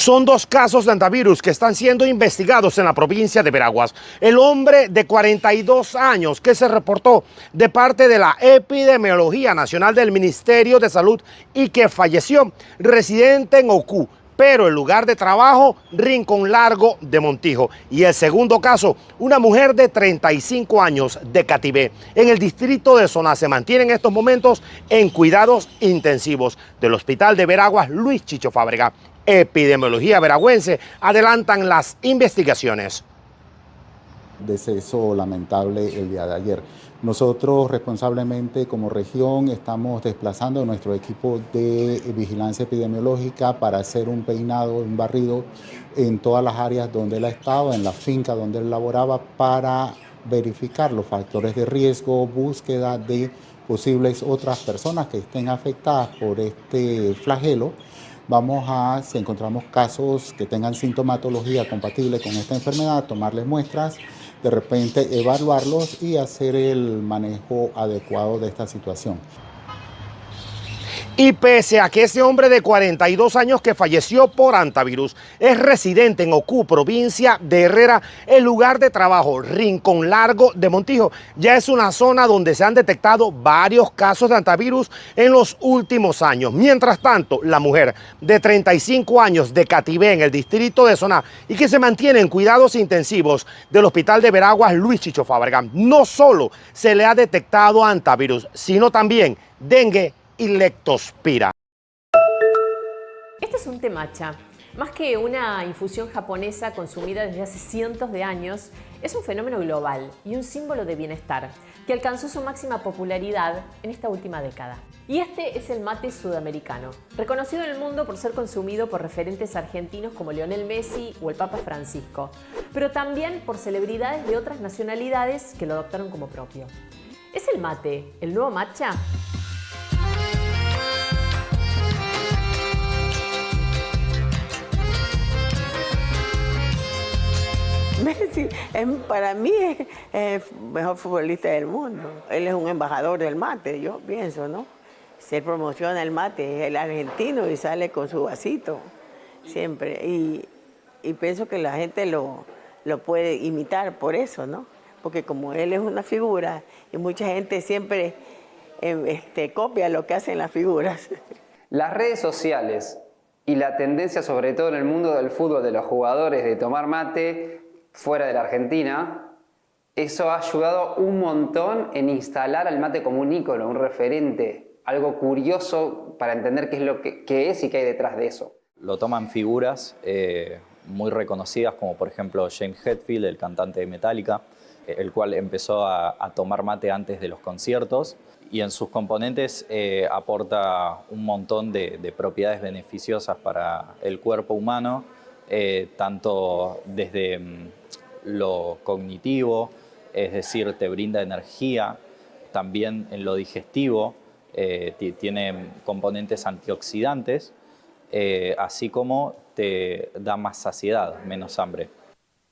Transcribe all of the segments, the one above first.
Son dos casos de Hantavirus que están siendo investigados en la provincia de Veraguas. El hombre de 42 años que se reportó de parte de la Epidemiología Nacional del Ministerio de Salud y que falleció, residente en Ocú, pero el lugar de trabajo, Rincón Largo de Montijo. Y el segundo caso, una mujer de 35 años de Catibé, en el distrito de Soná, se mantiene en estos momentos en cuidados intensivos del Hospital de Veraguas Luis Chicho Fábrega. Epidemiología veragüense adelantan las investigaciones. Deceso lamentable el día de ayer. Nosotros responsablemente como región estamos desplazando nuestro equipo de vigilancia epidemiológica para hacer un peinado, un barrido en todas las áreas donde él ha estado, en la finca donde él laboraba, para verificar los factores de riesgo, búsqueda de posibles otras personas que estén afectadas por este flagelo. Si encontramos casos que tengan sintomatología compatible con esta enfermedad, tomarles muestras, de repente evaluarlos y hacer el manejo adecuado de esta situación. Y pese a que ese hombre de 42 años que falleció por Hantavirus es residente en Ocú, provincia de Herrera, el lugar de trabajo, Rincón Largo de Montijo, ya es una zona donde se han detectado varios casos de Hantavirus en los últimos años. Mientras tanto, la mujer de 35 años de Catibé, en el distrito de Soná, y que se mantiene en cuidados intensivos del Hospital de Veraguas Luis Chicho Fábrega, no solo se le ha detectado Hantavirus, sino también dengue y leptospira. Este es un té matcha. Más que una infusión japonesa consumida desde hace cientos de años, es un fenómeno global y un símbolo de bienestar que alcanzó su máxima popularidad en esta última década. Y este es el mate sudamericano, reconocido en el mundo por ser consumido por referentes argentinos como Lionel Messi o el Papa Francisco, pero también por celebridades de otras nacionalidades que lo adoptaron como propio. ¿Es el mate el nuevo matcha? Messi, para mí es el mejor futbolista del mundo. Él es un embajador del mate, yo pienso, ¿no? Se promociona el mate, es el argentino y sale con su vasito, siempre. Y pienso que la gente lo puede imitar por eso, ¿no? Porque como él es una figura y mucha gente siempre copia lo que hacen las figuras. Las redes sociales y la tendencia, sobre todo en el mundo del fútbol, de los jugadores de tomar mate fuera de la Argentina, eso ha ayudado un montón en instalar al mate como un ícono, un referente, algo curioso para entender qué es lo que es y qué hay detrás de eso. Lo toman figuras muy reconocidas, como por ejemplo James Hetfield, el cantante de Metallica, el cual empezó a tomar mate antes de los conciertos, y en sus componentes aporta un montón de propiedades beneficiosas para el cuerpo humano, tanto desde lo cognitivo, es decir, te brinda energía, también en lo digestivo, tiene componentes antioxidantes, así como te da más saciedad, menos hambre.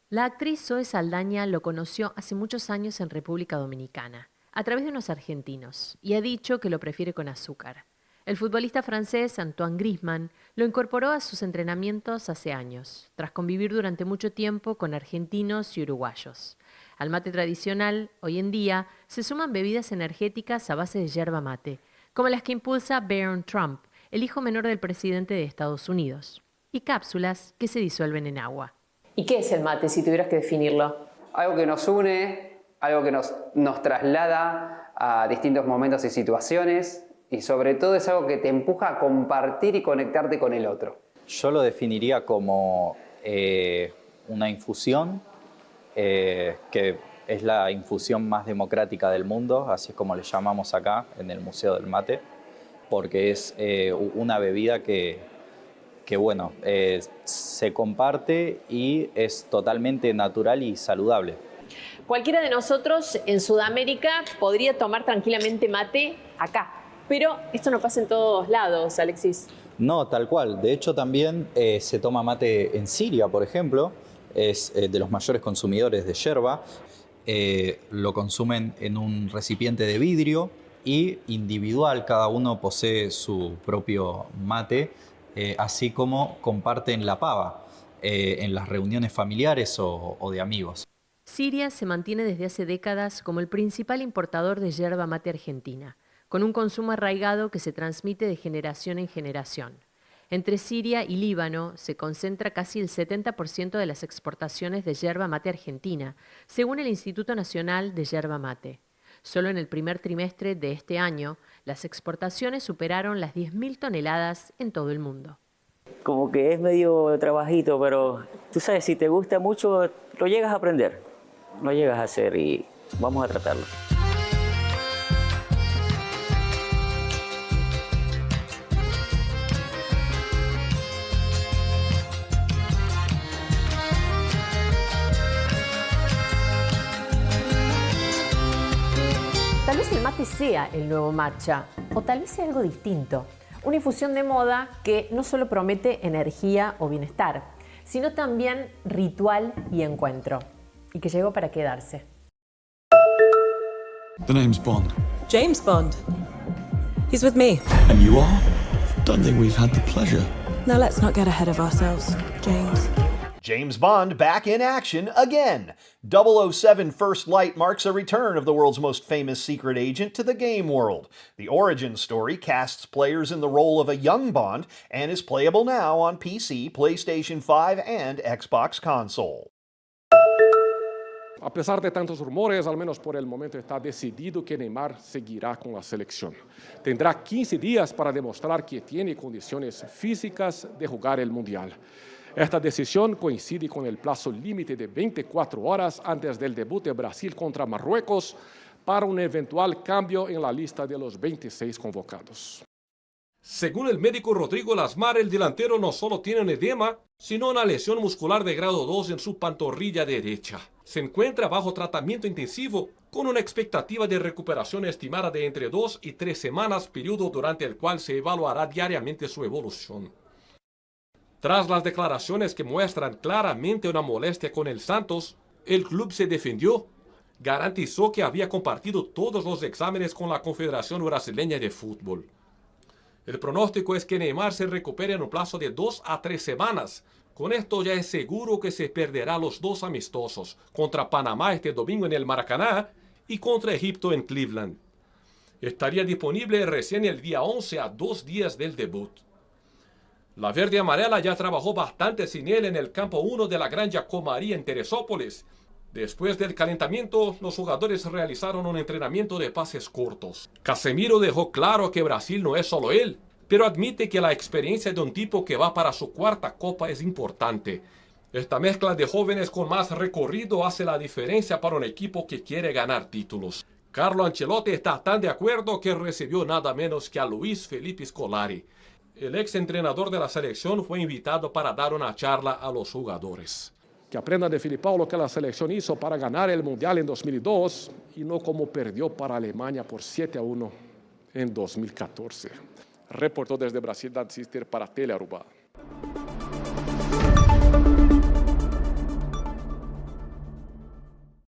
La actriz Zoe Saldaña lo conoció hace muchos años en República Dominicana, a través de unos argentinos, y ha dicho que lo prefiere con azúcar. El futbolista francés Antoine Griezmann lo incorporó a sus entrenamientos hace años, tras convivir durante mucho tiempo con argentinos y uruguayos. Al mate tradicional, hoy en día, se suman bebidas energéticas a base de yerba mate, como las que impulsa Barron Trump, el hijo menor del presidente de Estados Unidos, y cápsulas que se disuelven en agua. ¿Y qué es el mate, si tuvieras que definirlo? Algo que nos une, algo que nos traslada a distintos momentos y situaciones, y sobre todo es algo que te empuja a compartir y conectarte con el otro. Yo lo definiría como una infusión, que es la infusión más democrática del mundo, así es como le llamamos acá en el Museo del Mate, porque es una bebida que bueno, se comparte y es totalmente natural y saludable. Cualquiera de nosotros en Sudamérica podría tomar tranquilamente mate acá. Pero esto no pasa en todos lados, Alexis. No, tal cual. De hecho, también se toma mate en Siria, por ejemplo. Es de los mayores consumidores de yerba. Lo consumen en un recipiente de vidrio y individual. Cada uno posee su propio mate así como comparten la pava en las reuniones familiares o de amigos. Siria se mantiene desde hace décadas como el principal importador de yerba mate argentina, con un consumo arraigado que se transmite de generación en generación. Entre Siria y Líbano se concentra casi el 70% de las exportaciones de yerba mate argentina, según el Instituto Nacional de Yerba Mate. Solo en el primer trimestre de este año, las exportaciones superaron las 10.000 toneladas en todo el mundo. Como que es medio trabajito, pero tú sabes, si te gusta mucho, lo llegas a aprender, lo llegas a hacer y vamos a tratarlo. Tal vez el mate sea el nuevo matcha, o tal vez sea algo distinto. Una infusión de moda que no solo promete energía o bienestar, sino también ritual y encuentro. Y que llegó para quedarse. The name's Bond. James Bond. He's with me. And you are? Don't think we've had the pleasure. Now let's not get ahead of ourselves, James. James Bond back in action again. 007 First Light marks a return of the world's most famous secret agent to the game world. The origin story casts players in the role of a young Bond and is playable now on PC, PlayStation 5, and Xbox console. A pesar de tantos rumores, al menos por el momento está decidido que Neymar seguirá con la selección. Tendrá 15 días para demostrar que tiene condiciones físicas de jugar el mundial. Esta decisión coincide con el plazo límite de 24 horas antes del debut de Brasil contra Marruecos para un eventual cambio en la lista de los 26 convocados. Según el médico Rodrigo Lasmar, el delantero no solo tiene un edema, sino una lesión muscular de grado 2 en su pantorrilla derecha. Se encuentra bajo tratamiento intensivo, con una expectativa de recuperación estimada de entre 2 y 3 semanas, periodo durante el cual se evaluará diariamente su evolución. Tras las declaraciones que muestran claramente una molestia con el Santos, el club se defendió, garantizó que había compartido todos los exámenes con la Confederación Brasileña de Fútbol. El pronóstico es que Neymar se recupere en un plazo de 2 a 3 semanas. Con esto ya es seguro que se perderá los 2 amistosos, contra Panamá este domingo en el Maracaná y contra Egipto en Cleveland. Estaría disponible recién el día 11 a 2 días del debut. La verde amarela ya trabajó bastante sin él en el campo 1 de la Granja Comaría en Teresópolis. Después del calentamiento, los jugadores realizaron un entrenamiento de pases cortos. Casemiro dejó claro que Brasil no es solo él, pero admite que la experiencia de un tipo que va para su 4ª copa es importante. Esta mezcla de jóvenes con más recorrido hace la diferencia para un equipo que quiere ganar títulos. Carlo Ancelotti está tan de acuerdo que recibió nada menos que a Luis Felipe Scolari. El ex entrenador de la selección fue invitado para dar una charla a los jugadores. Que aprendan de Filipao lo que la selección hizo para ganar el mundial en 2002 y no como perdió para Alemania por 7-1 en 2014. Reportó desde Brasil Dan Sister para Tele Aruba.